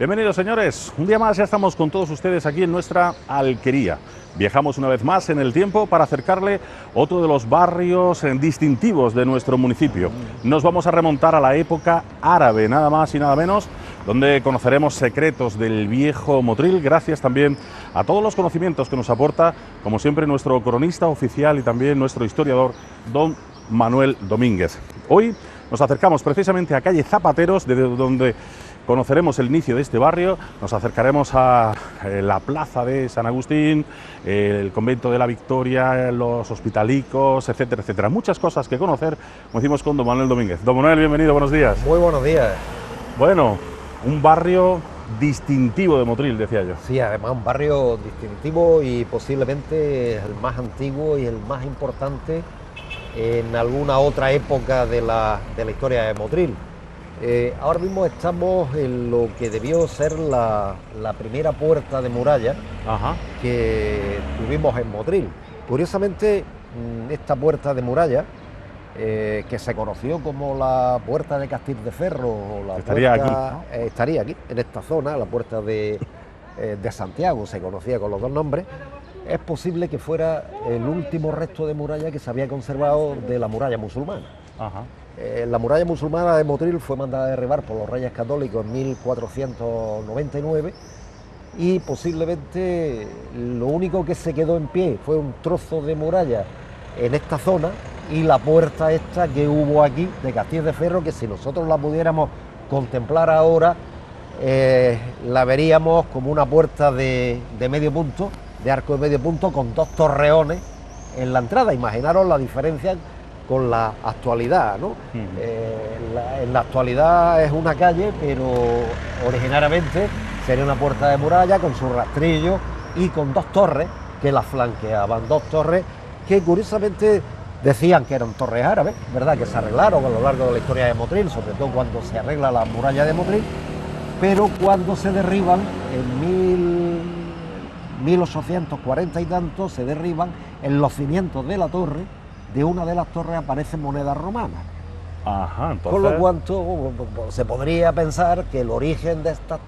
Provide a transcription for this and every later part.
Bienvenidos, señores. Un día más ya estamos con todos ustedes aquí en nuestra alquería. Viajamos una vez más en el tiempo para acercarle otro de los barrios distintivos de nuestro municipio. Nos vamos a remontar a la época árabe, nada más y nada menos, donde conoceremos secretos del viejo Motril, gracias también a todos los conocimientos que nos aporta, como siempre, nuestro cronista oficial y también nuestro historiador, don Manuel Domínguez. Hoy nos acercamos precisamente a calle Zapateros, desde donde conoceremos el inicio de este barrio. Nos acercaremos a la plaza de San Agustín, el convento de la Victoria, los hospitalicos, etcétera, etcétera. Muchas cosas que conocer, como decimos, con don Manuel Domínguez. Don Manuel, bienvenido, buenos días. Muy buenos días. Bueno, un barrio distintivo de Motril, decía yo. Sí, además un barrio distintivo y posiblemente el más antiguo y el más importante en alguna otra época de la historia de Motril. Ahora mismo estamos en lo que debió ser la primera puerta de muralla que tuvimos en Motril. Curiosamente, esta puerta de muralla, que se conoció como la puerta de Castil de Ferro, o la estaría puerta, aquí, ¿no? Estaría aquí, en esta zona, la puerta de Santiago, se conocía con los dos nombres. Es posible que fuera el último resto de muralla que se había conservado de la muralla musulmana. La muralla musulmana de Motril fue mandada a derribar por los Reyes Católicos en 1499 y posiblemente lo único que se quedó en pie fue un trozo de muralla en esta zona y la puerta esta que hubo aquí de Castil de Ferro, que si nosotros la pudiéramos contemplar ahora, la veríamos como una puerta de medio punto, de arco de medio punto, con dos torreones en la entrada. Imaginaros la diferencia con la actualidad, ¿no? En la actualidad es una calle, pero originariamente sería una puerta de muralla con su rastrillo y con dos torres que la flanqueaban, dos torres que curiosamente decían que eran torres árabes, ¿verdad? Que se arreglaron a lo largo de la historia de Motril, sobre todo cuando se arregla la muralla de Motril, pero cuando se derriban en 1840 y tanto, se derriban en los cimientos de la torre. De una de las torres aparecen monedas romanas. Entonces... Con lo cual se podría pensar que el origen de esta,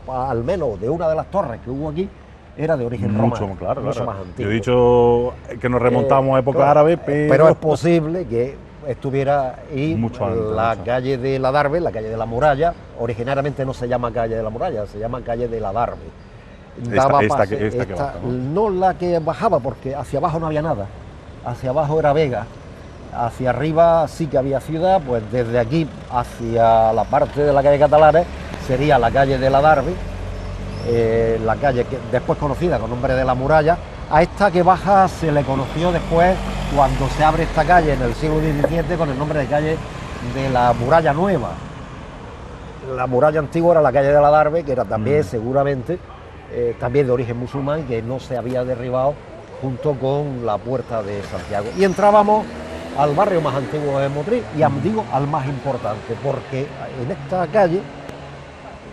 al menos de una de las torres que hubo aquí, era de origen romano. Claro. Más antiguo. Yo he dicho que nos remontamos a época árabe, pero es posible que estuviera ahí la antes. calle de la Darbe, la calle de la muralla. Originariamente no se llama calle de la muralla, se llama calle de la Darbe. Esta que baja, ¿no? No la que bajaba, porque hacia abajo no había nada. Hacia abajo era vega, hacia arriba sí que había ciudad, pues desde aquí hacia la parte de la calle Catalanes sería la calle de la Darbe, la calle que después conocida con nombre de la muralla. A esta que baja se le conoció después, cuando se abre esta calle en el siglo XVII, con el nombre de calle de la Muralla Nueva. La muralla antigua era la calle de la Darbe, que era también seguramente también de origen musulmán, que no se había derribado junto con la puerta de Santiago. Y entrábamos al barrio más antiguo de Motril, y digo al más importante, porque en esta calle,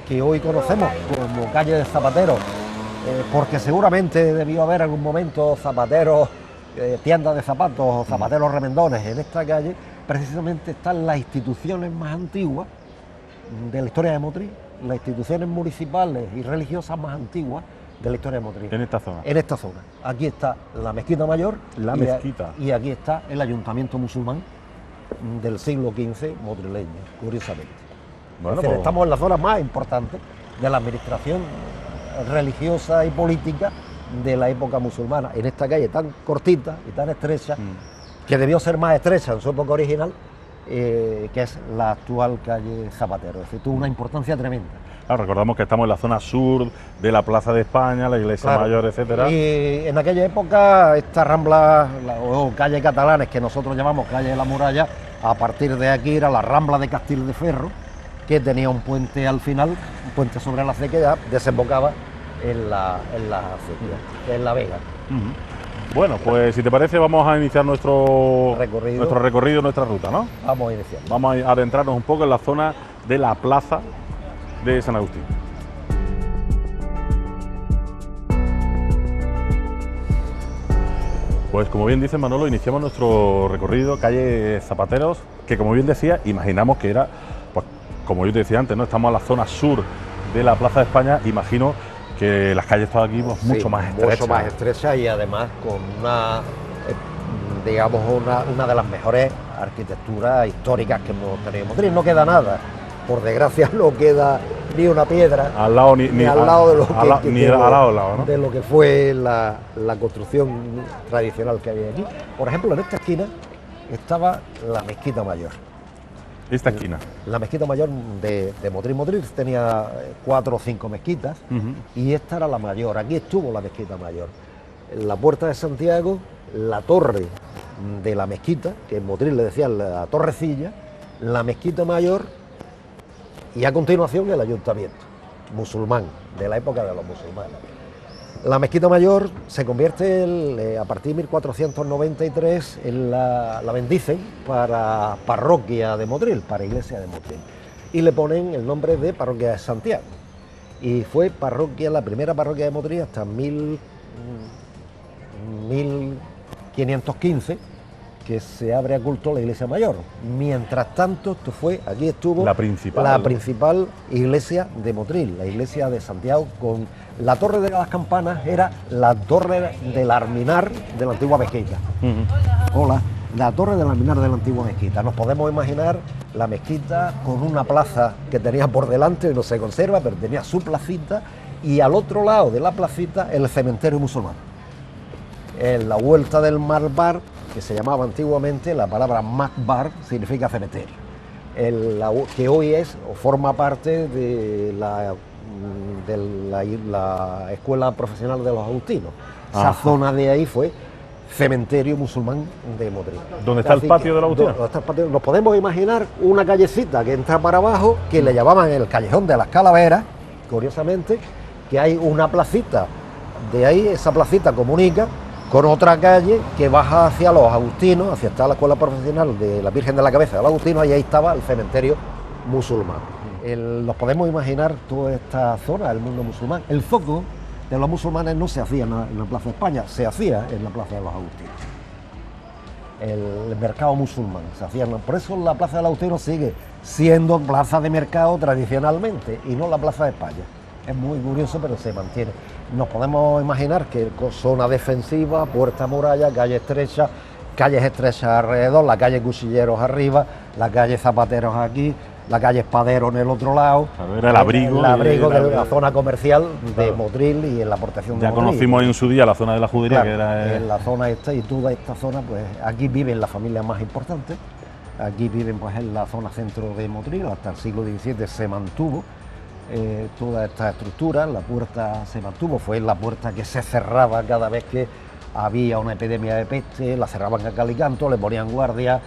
que hoy conocemos como calle de Zapateros, porque seguramente debió haber algún momento zapateros, tiendas de zapatos o zapateros remendones en esta calle, precisamente están las instituciones más antiguas de la historia de Motril, las instituciones municipales y religiosas más antiguas de la historia de Motril. En esta zona. En esta zona. Aquí está la mezquita mayor. Mezquita. Y aquí está el ayuntamiento musulmán del siglo XV motrileño, curiosamente. Bueno, es decir, estamos en la zona más importante de la administración religiosa y política de la época musulmana, en esta calle tan cortita y tan estrecha, que debió ser más estrecha en su época original, que es la actual calle Zapatero. Es decir, tuvo una importancia tremenda. Claro, recordamos que estamos en la zona sur de la Plaza de España, la Iglesia Mayor, etcétera. Y en aquella época, esta rambla, o calle Catalanes, que nosotros llamamos calle de la Muralla, a partir de aquí era la rambla de Castil de Ferro, que tenía un puente al final, un puente sobre la acequia, desembocaba en la acequia, en la vega. Bueno, pues si te parece vamos a iniciar nuestro recorrido, nuestra ruta, ¿no? Vamos a iniciar. Vamos a adentrarnos un poco en la zona de la plaza de San Agustín. Pues como bien dice Manolo, iniciamos nuestro recorrido, calle Zapateros, que como bien decía, imaginamos que era, pues como yo te decía antes, ¿no? Estamos en la zona sur de la Plaza de España, imagino que las calles todas aquí pues, Sí, mucho más estrechas. Mucho más estrechas y además con digamos, una de las mejores arquitecturas históricas que hemos tenido en Madrid. No queda nada, por desgracia no queda ni una piedra al lado ni al lado de lo que, de lo que fue la construcción tradicional que había aquí. Por ejemplo, en esta esquina estaba la Mezquita Mayor. Esta esquina. La Mezquita Mayor de Motril. Motril tenía 4 o 5 mezquitas y esta era la mayor. Aquí estuvo la Mezquita Mayor. La Puerta de Santiago, la torre de la mezquita, que en Motril le decían la Torrecilla, la Mezquita Mayor y a continuación el ayuntamiento musulmán, de la época de los musulmanes. La Mezquita Mayor se convierte a partir de 1493, la bendicen para parroquia de Motril, para iglesia de Motril, y le ponen el nombre de parroquia de Santiago. Y fue parroquia, la primera parroquia de Motril hasta 1515, que se abre a culto la iglesia mayor. Mientras tanto, aquí estuvo la principal iglesia de Motril, la iglesia de Santiago, con la torre de las campanas, era la torre del alminar de la antigua mezquita. Hola, la torre del alminar de la antigua mezquita. Nos podemos imaginar la mezquita con una plaza que tenía por delante, no se conserva, pero tenía su placita, y al otro lado de la placita el cementerio musulmán. En la vuelta del Marbar, que se llamaba antiguamente, la palabra Makbar significa cementerio, que hoy es o forma parte de la escuela profesional de los agustinos. Esa zona de ahí fue cementerio musulmán de Motril. ¿Dónde está el patio de la Agustina? Nos podemos imaginar una callecita que entra para abajo, que le llamaban el Callejón de las Calaveras, curiosamente, que hay una placita, de ahí esa placita comunica con otra calle que baja hacia los agustinos, hacia la escuela profesional de la Virgen de la Cabeza de los Agustinos, y ahí estaba el cementerio musulmán. Nos podemos imaginar toda esta zona del mundo musulmán. El foco de los musulmanes no se hacía en la Plaza de España, se hacía en la Plaza de los Agustinos. El mercado musulmán se hacía, por eso la Plaza de los Agustinos sigue siendo plaza de mercado tradicionalmente y no la Plaza de España. Es muy curioso, pero se mantiene. Nos podemos imaginar que zona defensiva, puerta muralla, calles estrechas alrededor, la calle Cuchilleros arriba, la calle Zapateros aquí, la calle Espaderos en el otro lado. Era el abrigo de la zona comercial de Motril y en la protección de Motril. Ya conocimos en su día la zona de la judería, claro, que era... En la zona esta, y toda esta zona, pues aquí viven las familias más importantes. Aquí viven pues en la zona centro de Motril, hasta el siglo XVII se mantuvo. Toda esta estructura, la puerta se mantuvo, fue la puerta que se cerraba cada vez que había una epidemia de peste, la cerraban a cal y canto, le ponían guardia,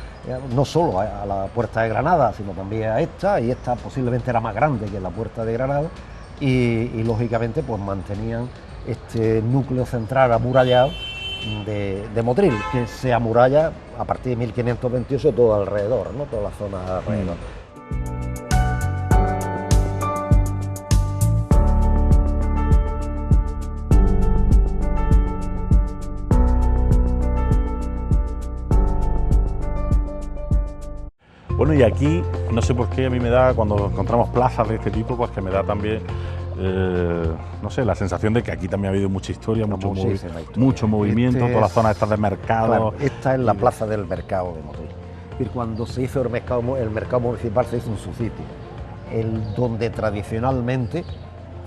no solo a la puerta de Granada, sino también a esta, y esta posiblemente era más grande que la puerta de Granada, y lógicamente pues mantenían este núcleo central amurallado de Motril, que se amuralla a partir de 1528 todo alrededor, ¿no? Toda la zona alrededor. Bueno, y aquí, no sé por qué, a mí me da, cuando encontramos plazas de este tipo, pues que me da también, no sé, la sensación de que aquí también ha habido mucha historia, mucho movimiento, todas las zonas estas de mercado. Claro, esta es la plaza del mercado de Motril. Y cuando se hizo el mercado municipal se hizo en su sitio, donde tradicionalmente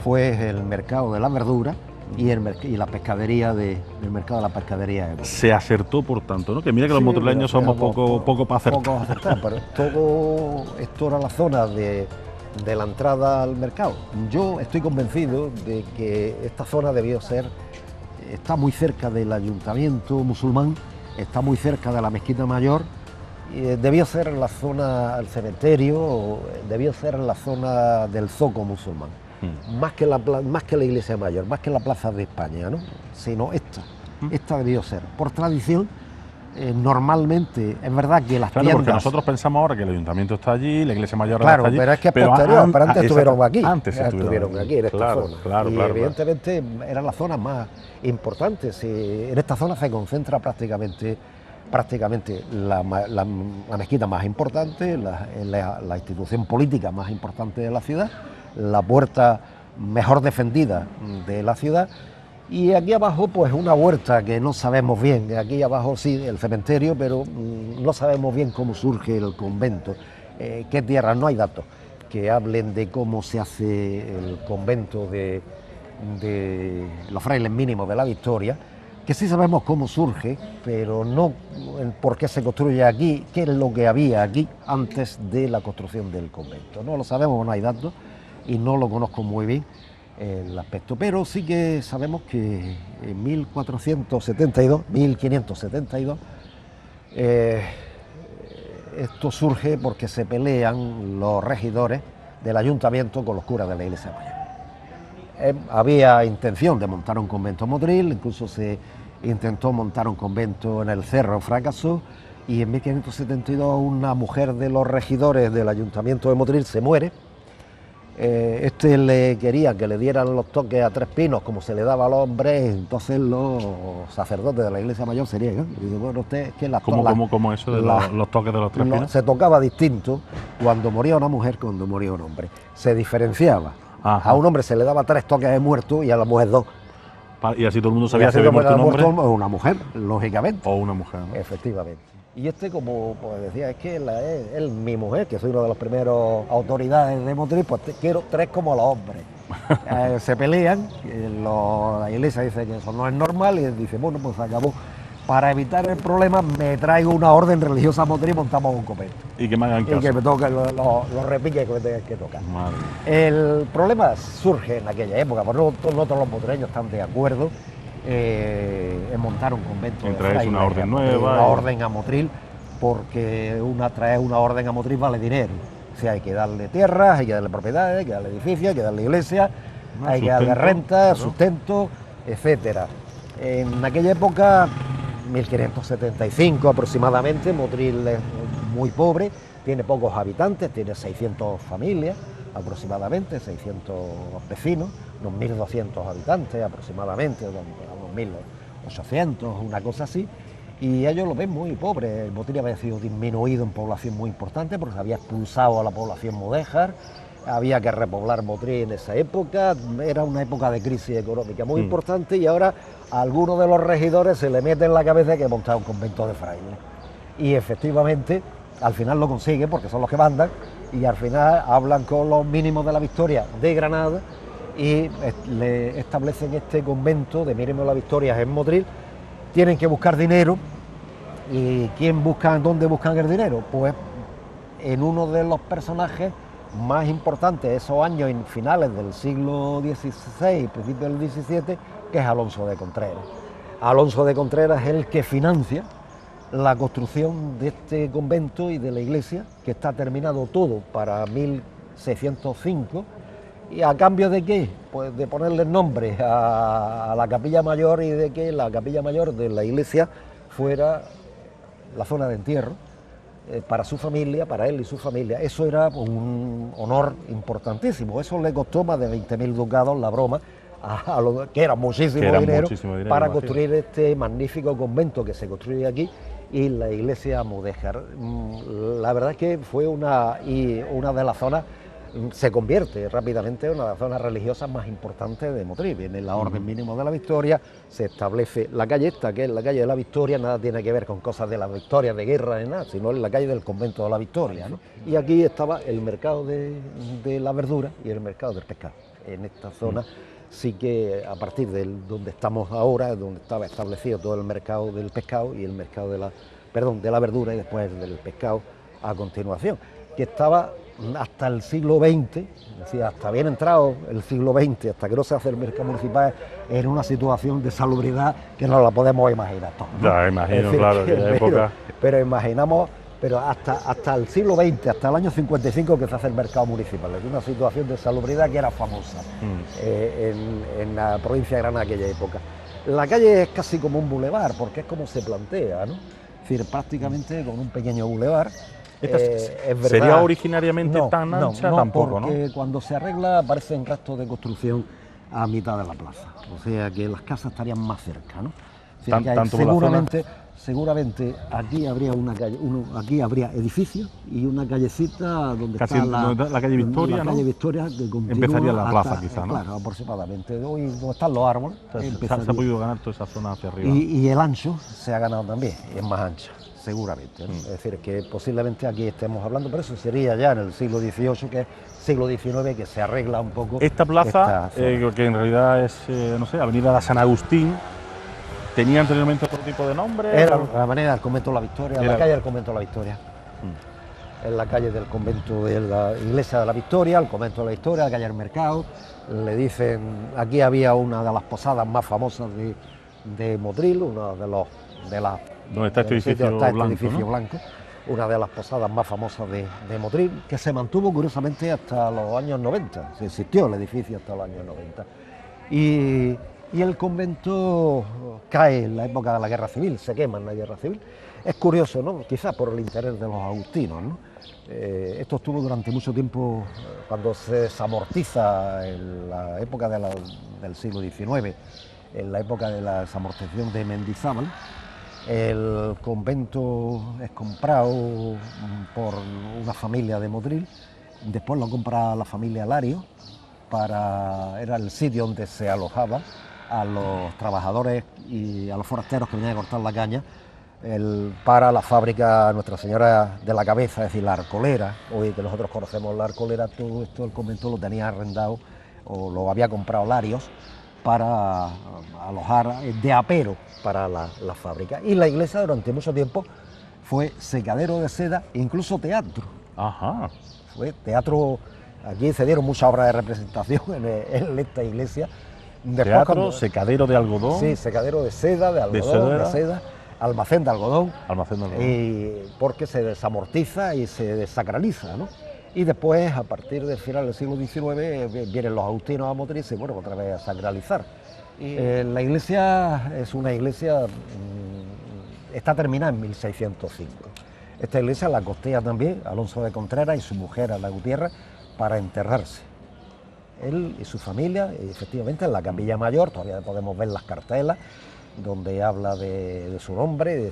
fue el mercado de la verdura y la pescadería del mercado de la pescadería. Se acertó, por tanto, ¿no? Que mira que los motrileños somos poco para acertar. Poco acertar, pero todo esto era la zona de la entrada al mercado. Yo estoy convencido de que esta zona está muy cerca del ayuntamiento musulmán, está muy cerca de la Mezquita Mayor, y debió ser la zona, el cementerio, debió ser la zona del zoco musulmán. Más que la iglesia mayor, más que la plaza de España, ¿no? Sino esta debió ser. Por tradición, normalmente, es verdad que las tiendas... porque nosotros pensamos ahora que el ayuntamiento está allí, la iglesia mayor está allí... pero es que es posterior, pero antes estuvieron aquí. Antes estuvieron aquí, en esta zona. Y evidentemente eran las zonas más importantes. En esta zona se concentra prácticamente la mezquita más importante, la institución política más importante de la ciudad, la puerta mejor defendida de la ciudad. Y aquí abajo pues una huerta que no sabemos bien, aquí abajo sí el cementerio, pero no sabemos bien cómo surge el convento, qué tierras, no hay datos que hablen de cómo se hace el convento de los frailes mínimos de la Victoria, que sí sabemos cómo surge, pero no el por qué se construye aquí, qué es lo que había aquí antes de la construcción del convento. No lo sabemos, no hay datos y no lo conozco muy bien el aspecto, pero sí que sabemos que en 1572, esto surge porque se pelean los regidores del ayuntamiento con los curas de la iglesia mayor. Había intención de montar un convento en Motril, incluso se intentó montar un convento en el Cerro, fracasó, y en 1572 una mujer de los regidores del ayuntamiento de Motril se muere. Le quería que le dieran los toques a Tres Pinos como se le daba a los hombres, entonces los sacerdotes de la iglesia mayor se niegan. Y dice, bueno, usted, ¿qué las ¿Cómo eso de los toques de los Tres Pinos? Se tocaba distinto cuando moría una mujer, cuando moría un hombre. Se diferenciaba. Ajá. A un hombre se le daba 3 toques de muerto y a la mujer 2. Y así todo el mundo sabía si había muerto un hombre. Una mujer, lógicamente. O una mujer, ¿no? Efectivamente. Y como pues decía, es que es mi mujer, que soy uno de los primeros autoridades de Motril, pues quiero 3 como los hombres. Se pelean, la iglesia dice que eso no es normal y dice, bueno, pues se acabó. Para evitar el problema me traigo una orden religiosa a Motril y montamos un convento. Y que me hagan caso. Y que me toquen los repiques que me tengan que tocar. Madre. El problema surge en aquella época, porque no todos los motreños están de acuerdo en montar un convento. Traes una orden nueva. Una orden a Motril, porque traer una orden a Motril vale dinero. O sea, hay que darle tierras, hay que darle propiedades, hay que darle edificios, hay que darle iglesia, hay que darle renta, sustento, etcétera. En aquella época, 1575 aproximadamente, Motril es muy pobre, tiene pocos habitantes, tiene 600 familias aproximadamente, 600 vecinos, unos 1.200 habitantes aproximadamente, unos 1.800, una cosa así, y ellos lo ven muy pobre. Motril había sido disminuido en población muy importante porque se había expulsado a la población mudéjar, había que repoblar Motril en esa época, era una época de crisis económica muy importante, y ahora a algunos de los regidores se le mete en la cabeza que montar un convento de frailes. Y efectivamente, al final lo consigue porque son los que mandan, y al final hablan con los mínimos de la Victoria de Granada y le establecen este convento de mínimos de la Victoria en Motril. Tienen que buscar dinero, y ¿dónde buscan el dinero? Pues en uno de los personajes más importantes de esos años finales del siglo XVI, principios del XVII, que es Alonso de Contreras. Alonso de Contreras es el que financia la construcción de este convento y de la iglesia, que está terminado todo para 1605, ¿y a cambio de qué? Pues de ponerle nombre a la capilla mayor y de que la capilla mayor de la iglesia fuera la zona de entierro para su familia, para él y su familia. Eso era un honor importantísimo, eso le costó más de 20.000 ducados la broma, que era muchísimo dinero para construir este magnífico convento que se construye aquí, y la iglesia mudéjar. La verdad es que fue una de las zonas, se convierte rápidamente en una de las zonas religiosas más importantes de Motril. Viene la Orden Mínimo de la Victoria, se establece la calle esta, que es la calle de la Victoria, nada tiene que ver con cosas de la Victoria, de guerra ni nada, sino en la calle del convento de la Victoria, ¿no? Y aquí estaba el mercado de la verdura y el mercado del pescado. En esta zona sí que, a partir de donde estamos ahora, donde estaba establecido todo el mercado del pescado y el mercado de la verdura, y después del pescado a continuación, que estaba hasta el siglo XX, es decir, hasta bien entrado el siglo XX, hasta que no se hace el mercado municipal, en una situación de salubridad que no la podemos imaginar todos, ¿no? Ya, imagino, decir, claro, que la época... Pero imaginamos, hasta el siglo XX, hasta el año 55 que se hace el mercado municipal, es una situación de salubridad que era famosa en la provincia de Granada en aquella época. La calle es casi como un bulevar, porque es como se plantea, ¿no? Es decir, prácticamente con un pequeño bulevar. ¿Sería originariamente tan ancha? Tampoco, porque ¿no? Cuando se arregla aparecen restos de construcción a mitad de la plaza, o sea que las casas estarían más cerca, ¿no? Seguramente aquí habría una calle, aquí habría edificios y una callecita donde casi está la calle Victoria, la ¿no? calle Victoria, que continúa empezaría la plaza, hasta, quizá, ¿no? Claro, aproximadamente. Hoy donde están los árboles. Se ha podido ganar toda esa zona hacia arriba. Y el ancho se ha ganado también, es más ancha, seguramente, ¿no? Es decir, que posiblemente aquí estemos hablando, pero eso sería ya en el siglo XVIII, que es siglo XIX, que se arregla un poco. Esta plaza, que en realidad es, no sé, Avenida de San Agustín, ¿tenía anteriormente otro tipo de nombre? Era la avenida del Convento de la Victoria, la calle del Convento de la Victoria. En la calle del Convento de la Iglesia de la Victoria, el Convento de la Victoria, la calle del Mercado. Le dicen, aquí había una de las posadas más famosas de Motril, una de las... ¿Dónde está este edificio blanco? Una de las posadas más famosas de Motril, que se mantuvo curiosamente hasta los años 90, se existió el edificio hasta los años 90. Y el convento cae en la época de la Guerra Civil, se quema en la Guerra Civil. Es curioso, ¿no? Quizás por el interés de los agustinos, ¿no? Esto estuvo durante mucho tiempo, cuando se desamortiza en la época del siglo XIX, en la época de la desamortización de Mendizábal. El convento es comprado por una familia de Motril, después lo compra la familia Lario, era el sitio donde se alojaba a los trabajadores y a los forasteros que venían a cortar la caña, para la fábrica Nuestra Señora de la Cabeza, es decir, la Arcolera. Hoy que nosotros conocemos la Arcolera, todo esto el convento lo tenía arrendado o lo había comprado Larios para alojar de apero para la fábrica. Y la iglesia durante mucho tiempo fue secadero de seda e incluso teatro. Ajá. Fue teatro, aquí se dieron muchas obras de representación en esta iglesia. Después, teatro, secadero de algodón. Sí, secadero de seda, de algodón, de seda, almacén de algodón. Almacén de algodón. Y porque se desamortiza y se desacraliza, ¿no? Y después, a partir del final del siglo XIX, vienen los agustinos a Motril y se vuelven otra vez a sacralizar. La iglesia es una iglesia, está terminada en 1605. Esta iglesia la costea también Alonso de Contreras y su mujer, Ana Gutiérrez, para enterrarse. Él y su familia, y efectivamente en la capilla mayor, todavía podemos ver las cartelas, donde habla de su nombre, de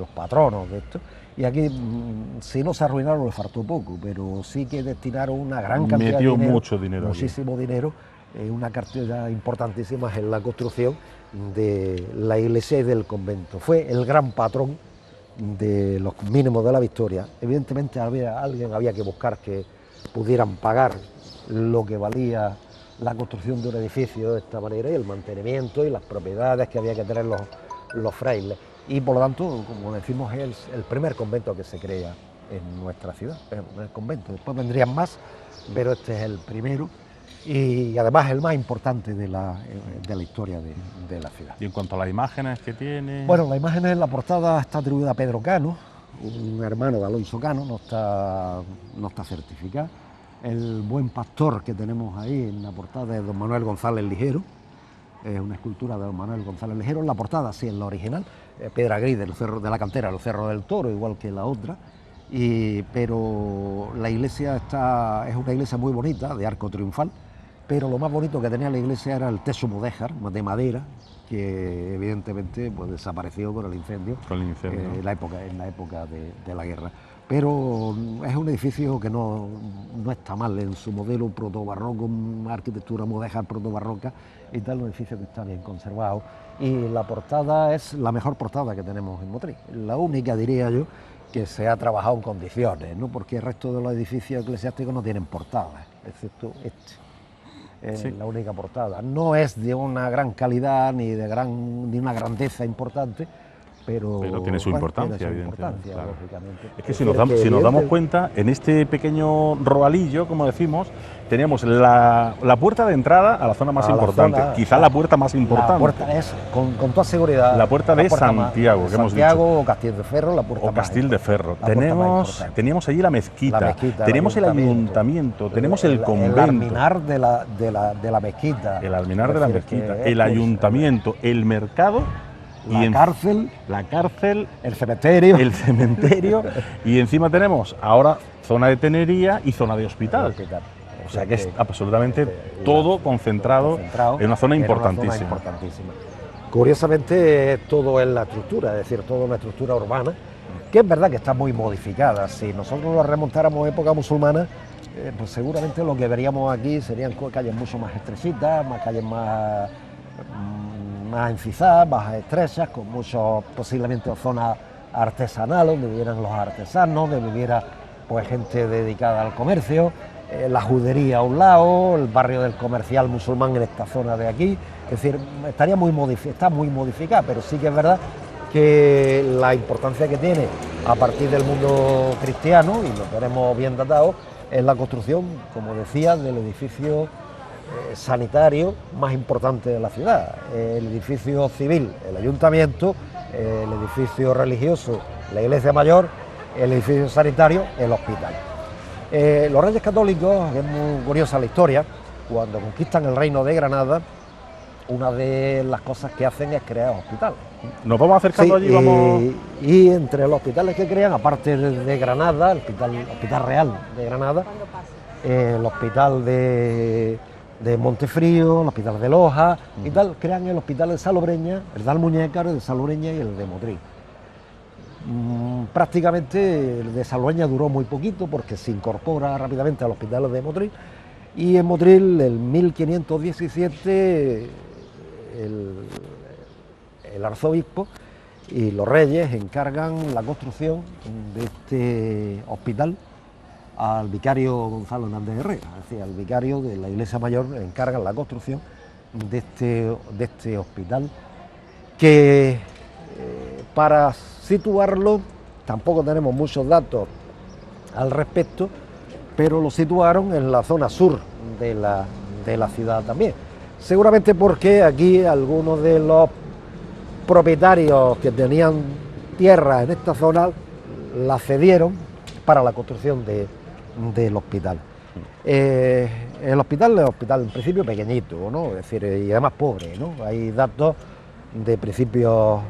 los patronos de esto. Y aquí, si no se arruinaron, le faltó poco, pero sí que destinaron una gran cantidad de dinero. Metió mucho dinero. Muchísimo dinero, una cantidad importantísima en la construcción de la iglesia y del convento. Fue el gran patrón de los mínimos de la Victoria. Evidentemente alguien había que buscar que pudieran pagar lo que valía la construcción de un edificio de esta manera y el mantenimiento y las propiedades que había que tener los frailes. Y por lo tanto, como decimos, es el primer convento que se crea en nuestra ciudad, el convento. Después vendrían más, pero este es el primero y además el más importante de la historia de la ciudad. Y en cuanto a las imágenes que tiene... Bueno, las imágenes en la portada está atribuida a Pedro Cano, un hermano de Alonso Cano, no está certificada. El buen pastor que tenemos ahí en la portada es don Manuel González Ligero, es una escultura de don Manuel González Ligero. En la portada, sí, en la original, piedra gris del cerro de la cantera, el Cerro del Toro, igual que la otra. Pero la iglesia es una iglesia muy bonita, de arco triunfal, pero lo más bonito que tenía la iglesia era el techo mudéjar, de madera, que evidentemente pues, desapareció con el incendio, ¿no? en la época de la guerra. Pero es un edificio que no está mal en su modelo protobarroco, arquitectura mudéjar protobarroca y tal, un edificio que está bien conservado. Y la portada es la mejor portada que tenemos en Motril, la única, diría yo, que se ha trabajado en condiciones, ¿no? Porque el resto de los edificios eclesiásticos no tienen portadas, excepto este. Sí. La única portada. No es de una gran calidad ni de una grandeza importante, pero tiene su importancia, evidentemente. Claro. Lógicamente. Es que si nos damos cuenta, en este pequeño roalillo, como decimos, teníamos la puerta de entrada a la zona más importante, quizá la puerta más importante. La puerta es, con toda seguridad, la puerta de Santiago, que hemos dicho. Santiago o Castil de Ferro, la puerta o Castil de Ferro. Teníamos allí la mezquita, tenemos el ayuntamiento, tenemos el convento. El alminar de la mezquita. El alminar de la mezquita, el ayuntamiento, el mercado. La cárcel, el cementerio y encima tenemos ahora zona de tenería y zona de hospital. O sea que es absolutamente todo concentrado en una zona importantísima. Curiosamente, todo es la estructura, es decir, toda una estructura urbana, que es verdad que está muy modificada. Si nosotros nos remontáramos a época musulmana, pues seguramente lo que veríamos aquí serían calles mucho más estrechitas, más calles más encisadas, más estrechas, con muchos, posiblemente zonas artesanales, donde vivieran los artesanos, donde viviera pues gente dedicada al comercio, la judería a un lado, el barrio del comercial musulmán en esta zona de aquí. Es decir, está muy modificada, pero sí que es verdad que la importancia que tiene a partir del mundo cristiano, y lo tenemos bien datado, es la construcción, como decía, del edificio sanitario más importante de la ciudad. El edificio civil, el ayuntamiento, el edificio religioso, la iglesia mayor, el edificio sanitario, el hospital. Los Reyes Católicos, es muy curiosa la historia, cuando conquistan el reino de Granada, una de las cosas que hacen es crear hospitales. Nos vamos acercando allí, vamos... Y entre los hospitales que crean, aparte de Granada, el hospital Real de Granada, el hospital de Montefrío, el hospital de Loja y tal, crean el hospital de Salobreña, el de Almuñécar, el de Salobreña y el de Motril. Prácticamente el de Salobreña duró muy poquito porque se incorpora rápidamente al hospital de Motril, y en Motril, en 1517, el arzobispo y los reyes encargan la construcción de este hospital al vicario Gonzalo Hernández Herrera, es decir, al vicario de la Iglesia Mayor encargan la construcción de este hospital, que para situarlo tampoco tenemos muchos datos al respecto, pero lo situaron en la zona sur de la ciudad también. Seguramente porque aquí algunos de los propietarios que tenían tierra en esta zona la cedieron para la construcción del hospital. El hospital es un hospital en principio pequeñito, ¿no? Es decir, y además pobre, ¿no? Hay datos de principios,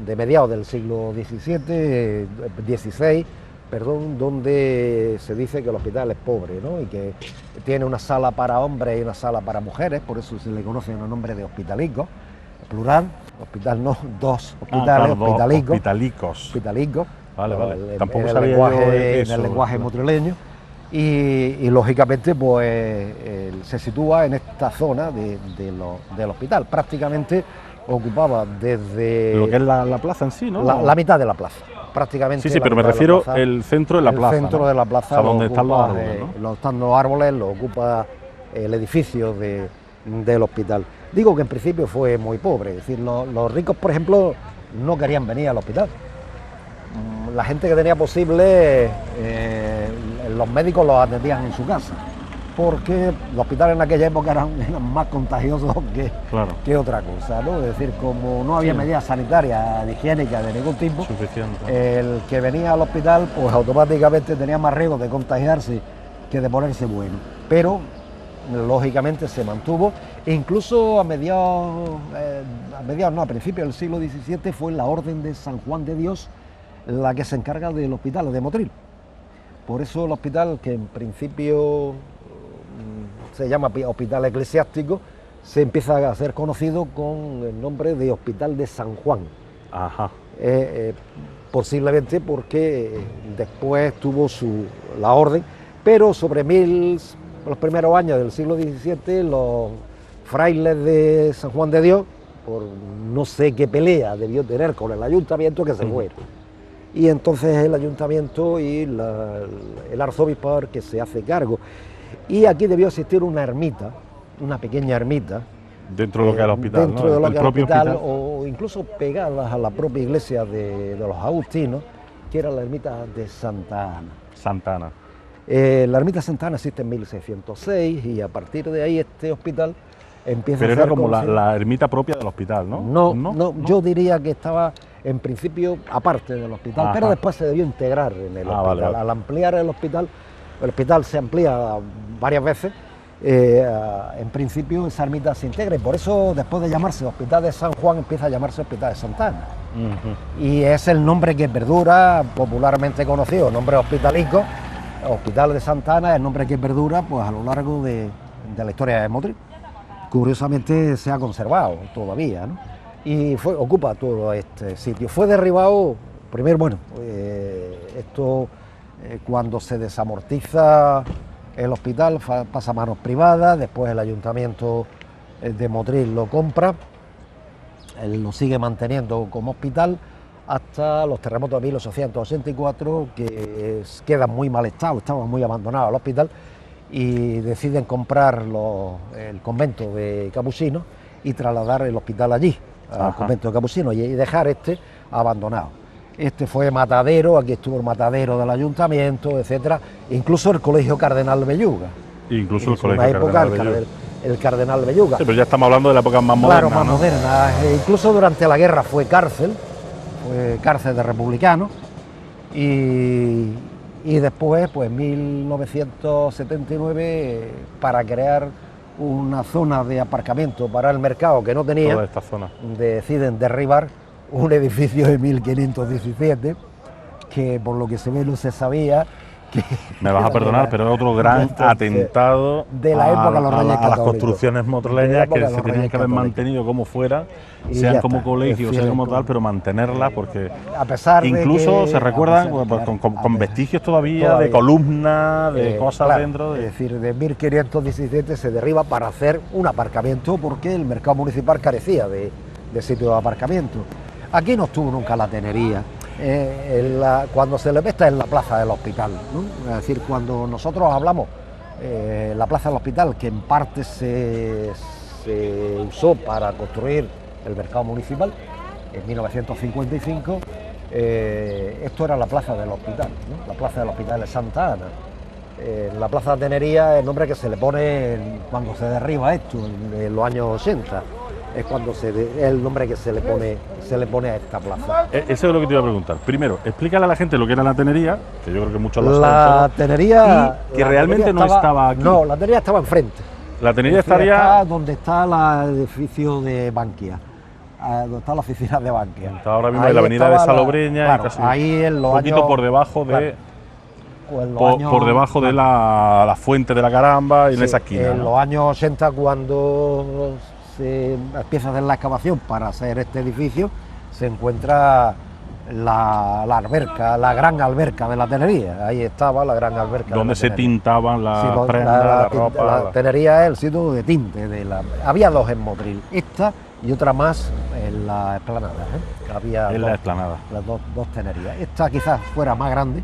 de mediados del siglo XVI, donde se dice que el hospital es pobre, ¿no? Y que tiene una sala para hombres y una sala para mujeres, por eso se le conoce el nombre de hospitalico, plural, hospital no, dos hospitales, hospitalicos. Vale. Tampoco sabía yo eso, en el lenguaje motrileño, y lógicamente pues se sitúa en esta zona del hospital. Prácticamente ocupaba desde... Lo que es la plaza en sí, ¿no? La mitad de la plaza. Prácticamente. Sí, pero me refiero al centro de la plaza. El centro de la plaza, o sea, donde están los árboles, ¿no? Están los árboles, lo ocupa el edificio del hospital. Digo que en principio fue muy pobre, es decir, los ricos, por ejemplo, no querían venir al hospital. La gente que tenía posible, los médicos los atendían en su casa, porque los hospitales en aquella época eran más contagiosos que otra cosa, ¿no? Es decir, como no había medidas sanitarias, higiénicas de ningún tipo, el que venía al hospital pues automáticamente tenía más riesgo de contagiarse que de ponerse bueno. Pero lógicamente se mantuvo, e incluso a principios del siglo XVII fue la Orden de San Juan de Dios la que se encarga del hospital de Motril. Por eso el hospital, que en principio se llama hospital eclesiástico, se empieza a ser conocido con el nombre de Hospital de San Juan. Ajá. Posiblemente porque después tuvo la orden, pero sobre los primeros años del siglo XVII, los frailes de San Juan de Dios, por no sé qué pelea debió tener con el ayuntamiento, que se fueron. Y entonces el ayuntamiento y el arzobispo que se hace cargo. Y aquí debió existir una ermita, una pequeña ermita. Dentro de lo que es el hospital, dentro de lo que es el hospital, o incluso pegadas a la propia iglesia de los agustinos, que era la ermita de Santa Ana. Santa Ana. La ermita de Santa Ana existe en 1606 y a partir de ahí este hospital empieza a ser... Pero era como la ermita propia del hospital, ¿no? No, yo diría que estaba en principio aparte del hospital, pero después se debió integrar en el hospital. Vale. Al ampliar el hospital se amplía varias veces, en principio esa ermita se integra, y por eso después de llamarse Hospital de San Juan empieza a llamarse Hospital de Santa Ana. Y es el nombre que perdura, popularmente conocido, nombre hospitalico. Hospital de Santa Ana es el nombre que perdura pues a lo largo de la historia de Motril. Curiosamente se ha conservado todavía, ¿no? y ocupa todo este sitio. Fue derribado, primero, bueno, cuando se desamortiza el hospital pasa a manos privadas, después el ayuntamiento de Motril lo compra, él lo sigue manteniendo como hospital hasta los terremotos de 1884, que queda muy mal estado, estaba muy abandonado el hospital, y deciden comprar el convento de Capuchinos y trasladar el hospital allí, al convento de Capuchinos, y dejar este abandonado. Este fue matadero, aquí estuvo el matadero del ayuntamiento, etcétera, incluso el Colegio Cardenal Belluga. Incluso el Colegio Cardenal Belluga. El Cardenal Belluga. Sí, pero ya estamos hablando de la época más moderna. Claro, más moderna. Incluso durante la guerra fue cárcel de republicanos, y después, pues en 1979, para crear una zona de aparcamiento para el mercado que no tenía, toda esta zona, deciden derribar un edificio de 1517, que por lo que se ve no se sabía que... Me vas a perdonar, pero es otro gran atentado de la época de los Reyes Católicos, a las construcciones motreleñas, que se tenían que haber mantenido como fuera, sean como colegios, sean como tal, pero mantenerlas, porque a pesar incluso de que, se recuerdan con vestigios todavía de columnas, de cosas claro, dentro. Es decir, de 1517 se derriba para hacer un aparcamiento, porque el mercado municipal carecía de sitio de aparcamiento. Aquí no estuvo nunca la tenería. Cuando se le ve está en la plaza del hospital, ¿no? Es decir, cuando nosotros hablamos la plaza del hospital, que en parte se usó para construir el mercado municipal en 1955, esto era la plaza del hospital, ¿no? La plaza del hospital de Santa Ana. La plaza de Tenería es el nombre que se le pone cuando se derriba esto, en los años 80. Es cuando es el nombre que se le pone a esta plaza. Eso es lo que te iba a preguntar. Primero, explícale a la gente lo que era la tenería, que yo creo que muchos lo saben. La tenería... Y que realmente no estaba aquí. No, la tenería estaba enfrente. La tenería estaría... donde está el edificio de Bankia, donde está la oficina de Bankia. Está ahora mismo en la avenida de Salobreña, claro, casi ahí en los un poquito años, por debajo de... Claro, por debajo de la fuente de la Caramba, y en esa esquina. En ¿no? los años 80, cuando se empieza a hacer la excavación para hacer este edificio, se encuentra la alberca, la gran alberca de la tenería. Ahí estaba la gran alberca. Donde se tintaban las prendas, la ropa. La tenería es el sitio de tinte. Había dos en Motril, esta y otra más en la Explanada. Había en la Explanada. Las dos tenerías. Esta quizás fuera más grande,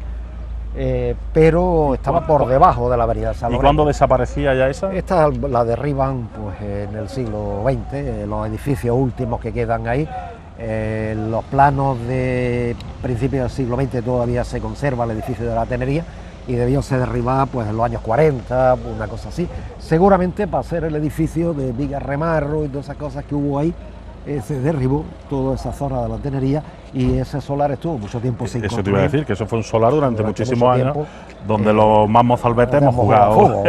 pero estaba por debajo de la avenida Salobreña. ¿Y cuándo desaparecía ya esa? Esta la derriban pues en el siglo XX, los edificios últimos que quedan ahí. Los planos de principios del siglo XX todavía se conserva el edificio de la tenería, y debió ser derribada pues en los años 40, una cosa así. Seguramente para hacer el edificio de vigas remarro y todas esas cosas que hubo ahí, se derribó toda esa zona de la tenería, y ese solar estuvo mucho tiempo sin construir. Eso te iba a decir, que eso fue un solar durante muchísimos años, donde los más mozalbetes hemos jugado.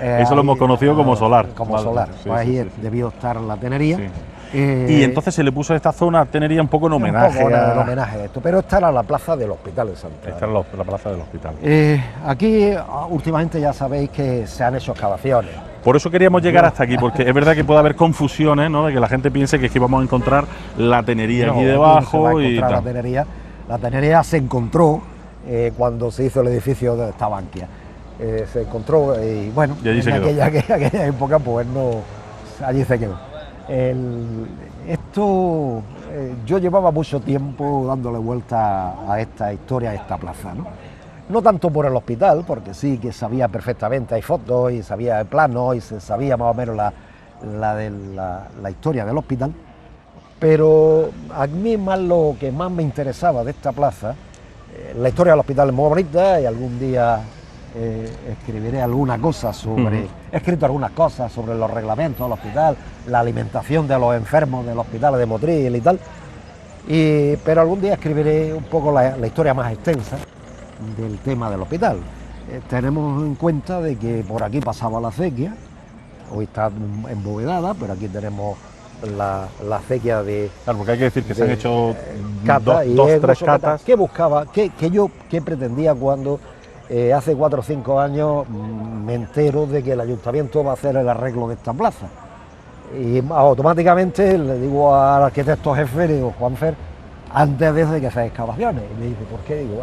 Eso lo hemos conocido como solar. Como solar, pues ahí debió estar la tenería. Sí. Y entonces se le puso a esta zona tenería un poco en homenaje. En homenaje a esto, pero esta era la plaza del hospital de Santa Ana. Esta era la plaza del hospital. Aquí últimamente ya sabéis que se han hecho excavaciones. Por eso queríamos llegar hasta aquí, porque es verdad que puede haber confusiones, ¿no? De que la gente piense que es que vamos a encontrar la tenería aquí debajo. No se va a encontrar la tenería se encontró cuando se hizo el edificio de esta Bankia. Se encontró y bueno, y allí en aquella época pues no, allí se quedó. Yo llevaba mucho tiempo dándole vuelta a esta historia, a esta plaza, ¿no? No tanto por el hospital, porque sí que sabía perfectamente, hay fotos y sabía el plano y se sabía más o menos la historia del hospital, pero a mí más lo que más me interesaba de esta plaza, la historia del hospital es muy bonita, y algún día escribiré alguna cosa sobre, he escrito algunas cosas sobre los reglamentos del hospital, la alimentación de los enfermos del hospital de Motril y tal, pero algún día escribiré un poco la historia más extensa del tema del hospital. Tenemos en cuenta de que por aquí pasaba la acequia, hoy está embovedada, pero aquí tenemos la acequia de... Claro, porque hay que decir que se han hecho tres catas. ¿Qué buscaba? ¿Qué pretendía cuando hace 4 o 5 años me entero de que el ayuntamiento va a hacer el arreglo de esta plaza? Y automáticamente le digo al arquitecto jefe, le digo, Juanfer, antes de que hacer excavaciones. Y me dice, ¿por qué? Digo,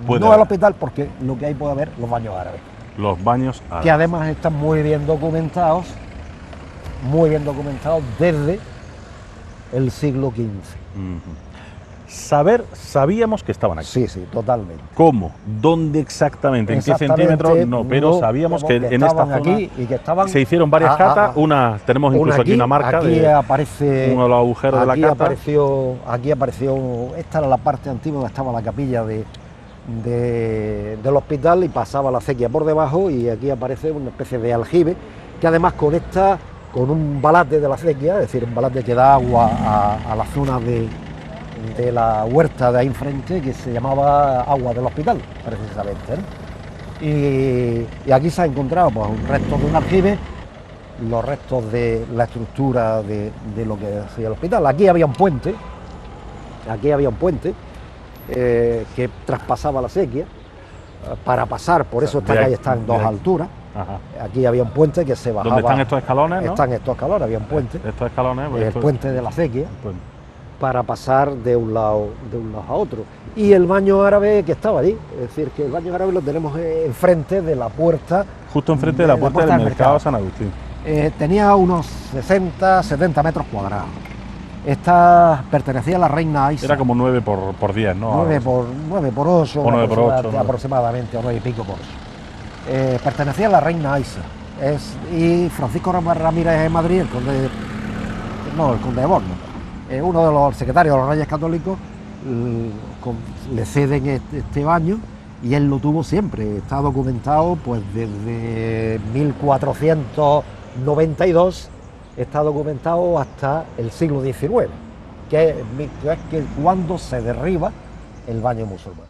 bueno, no al hospital, porque lo que hay puede haber los baños árabes. Los baños árabes. Que además están muy bien documentados desde el siglo XV. Sabíamos que estaban aquí. Sí, sí, totalmente. ¿Cómo? ¿Dónde exactamente? ¿En qué centímetros? No, pero sabíamos que en esta zona aquí y que estaban, se hicieron varias catas. Tenemos incluso aquí una marca aquí aparece uno de los agujeros de la cata. Aquí apareció, esta era la parte antigua donde estaba la capilla del hospital y pasaba la acequia por debajo, y aquí aparece una especie de aljibe que además conecta con un balate de la acequia, es decir, un balate que da agua a la zona de la huerta de ahí enfrente, que se llamaba Agua del Hospital, precisamente, ¿no? Y aquí se ha encontrado pues, un resto de un aljibe, los restos de la estructura de lo que hacía el hospital. Aquí había un puente que traspasaba la acequia para pasar, por eso esta calle está en dos alturas. Ajá. Aquí había un puente que se bajaba. ¿Dónde están estos escalones? ¿No? Están estos escalones, había un puente. Estos escalones, pues el puente de la acequia, para pasar de un lado a otro. Y el baño árabe que estaba allí, es decir, que el baño árabe lo tenemos enfrente de la puerta. Justo enfrente de la puerta del mercado San Agustín. Tenía unos 60, 70 metros cuadrados. Esta pertenecía a la reina Aisha. Era como 9 por 10, ¿no? 9 por 8, o 9 por 8, aproximadamente, o 9 y pico por 8. Pertenecía a la reina Aisha. Y Francisco Ramírez de Madrid, el conde de Borno, uno de los secretarios de los Reyes Católicos, le ceden este baño, y él lo tuvo siempre. Está documentado pues desde 1492, está documentado hasta el siglo XIX, que es cuando se derriba el baño musulmán.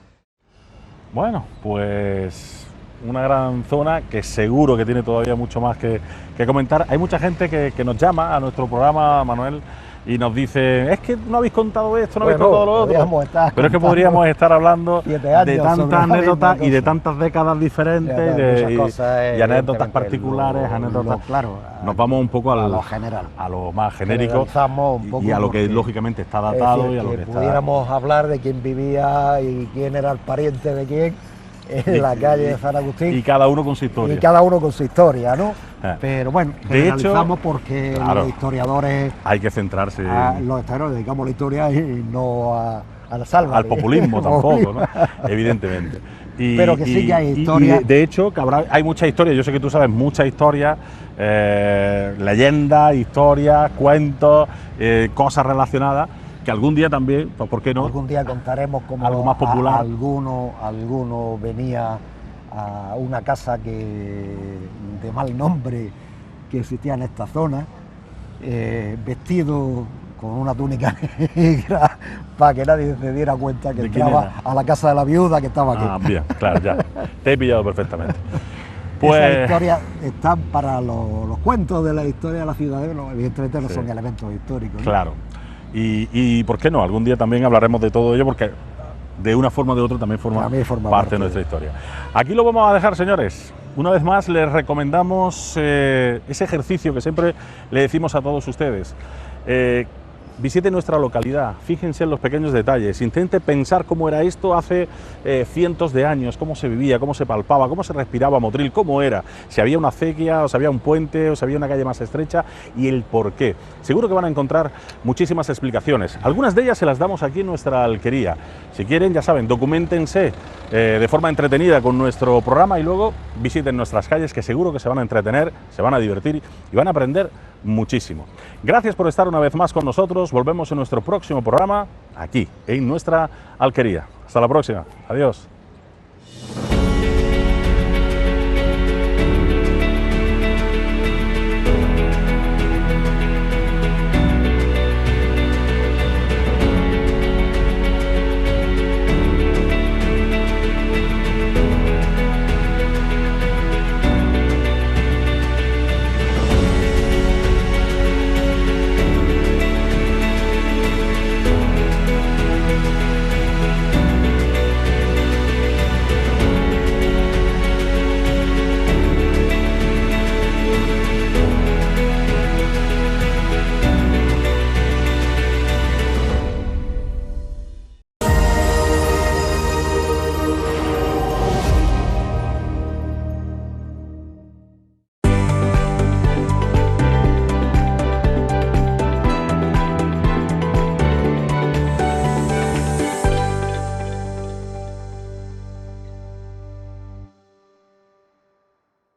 Bueno, pues una gran zona que seguro que tiene todavía mucho más que comentar. Hay mucha gente que nos llama a nuestro programa, Manuel, y nos dice, es que no habéis contado esto, no habéis contado lo otro. Pero es que podríamos estar hablando de tantas anécdotas y de tantas décadas diferentes y anécdotas particulares, anécdotas. Claro, nos vamos un poco a lo general, a lo más genérico y a lo que lógicamente está datado, y a lo que pudiéramos hablar de quién vivía y quién era el pariente de quién en la calle de San Agustín. Y cada uno con su historia. Y cada uno con su historia, ¿no? Pero bueno, de hecho, porque claro, los historiadores... Hay que centrarse... Los historiadores dedicamos la historia y no a la salva. Al populismo tampoco, ¿no? Evidentemente. Pero que sí que hay historia. De hecho, hay mucha historia. Yo sé que tú sabes mucha historia, leyendas, historias, cuentos, cosas relacionadas, que algún día también, pues ¿por qué no? Algún día contaremos cómo algo más popular. Alguno venía a una casa de mal nombre que existía en esta zona, vestido con una túnica negra, para que nadie se diera cuenta que entraba a la casa de la viuda que estaba aquí. Ah, bien, claro, ya. Te he pillado perfectamente. Pues esas historias están para los cuentos de la historia de la ciudad, evidentemente no son elementos históricos, ¿no? Claro. Y ¿por qué no? Algún día también hablaremos de todo ello, porque de una forma o de otra también forma parte de nuestra historia. Aquí lo vamos a dejar, señores. Una vez más les recomendamos ese ejercicio que siempre le decimos a todos ustedes. Visite nuestra localidad, fíjense en los pequeños detalles, intente pensar cómo era esto hace cientos de años, cómo se vivía, cómo se palpaba, cómo se respiraba Motril, cómo era, si había una acequia, o si había un puente, o si había una calle más estrecha, y el por qué. Seguro que van a encontrar muchísimas explicaciones. Algunas de ellas se las damos aquí en nuestra alquería. Si quieren, ya saben, documentense de forma entretenida con nuestro programa y luego visiten nuestras calles, que seguro que se van a entretener, se van a divertir y van a aprender muchísimo. Gracias por estar una vez más con nosotros. Volvemos en nuestro próximo programa aquí en nuestra alquería. Hasta la próxima. Adiós.